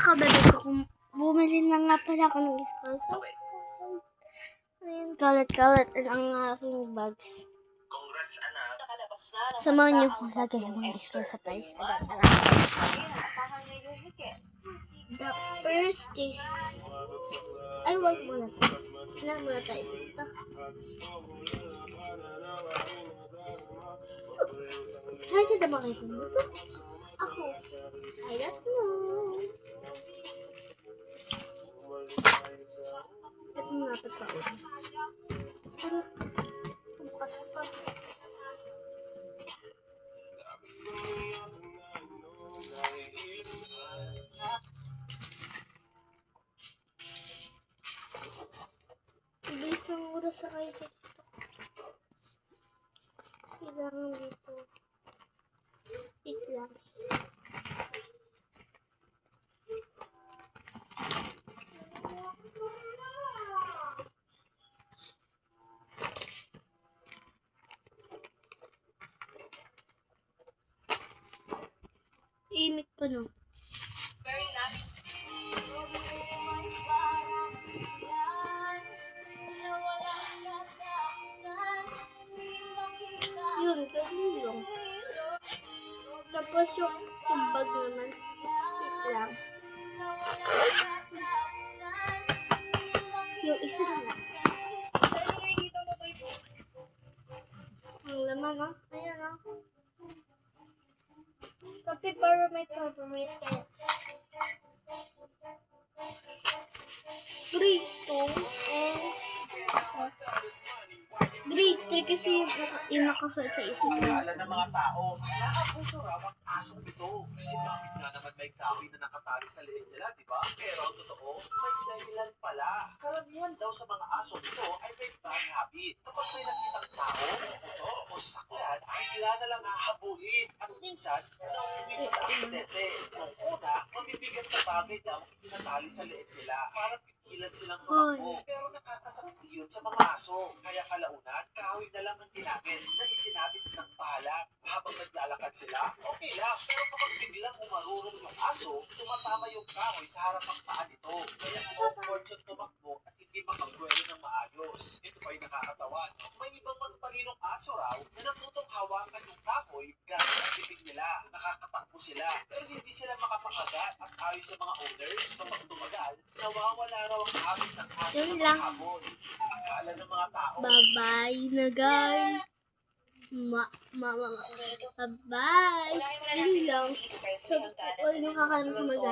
ako, bebe ko, bumili na nga pala ako ng school. So, ayun, kalat-kalat ang aking bags. Congrats, anak. Nakalabas na. Samahan niyo kung lagay ang mga school supplies. The first is, ay, wag muna. Wala muna tayo dito. So, excited na ba kayo kung gusto? Ako, I don't know. Ito nga pa ito. Pero, bukas pa. Ibilis ng oras sa kayo dito. Kailangan dito. Wait lang. Imik pa no. Yun, ganun lang. Tapos yung bag naman. Wait lang. Yung isa naman. Ang laman, no? Ayan, no? Kape para may favorite kayo. 3, 2, and grade 3 kasi yung nakasuot sa isip ko. Akala ng mga tao, nakakapuso raw ang asong ito. Kasi bakit nga naman may kahoy na nakatali sa leeg nila, di ba? Pero ang totoo, may dahilan pala. Karamihan daw sa mga asong ito ay may bad habit. Kapag may nakitang tao, puto o sasakyan, bigla na lang hahabulin. At minsan, nauuwi pa sa aksidente. Nung una, mabibigat na bagay daw ang itinatali sa leeg nila para pigilan silang tumakbo. Pero nakakasakit yun sa mga aso. Kaya kalaunan, kahoy na lang ang ginamit na isinabit ng pala. Habang naglalakad sila, okay lang. Pero kapag biglang umarurong yung aso, tumatama yung kahoy sa harap ng paa nito. Kaya awkward siyang tumakbo at hindi makabuelo ng maayos. Ito pa'y nakakatawa. May ibang magpalinong aso raw na natutong hawakan yung kahoy gamit ang bibig nila. Nakakatakbo sila. Pero hindi sila makapakagat at ayon sa mga owners, kapag tumagal, nawawala raw ang habit ng aso Yun ng lang. habon. Akala ng mga tao, Bye-bye na guys. Bye-bye. Yun lang. So, kung nakakalam ko mag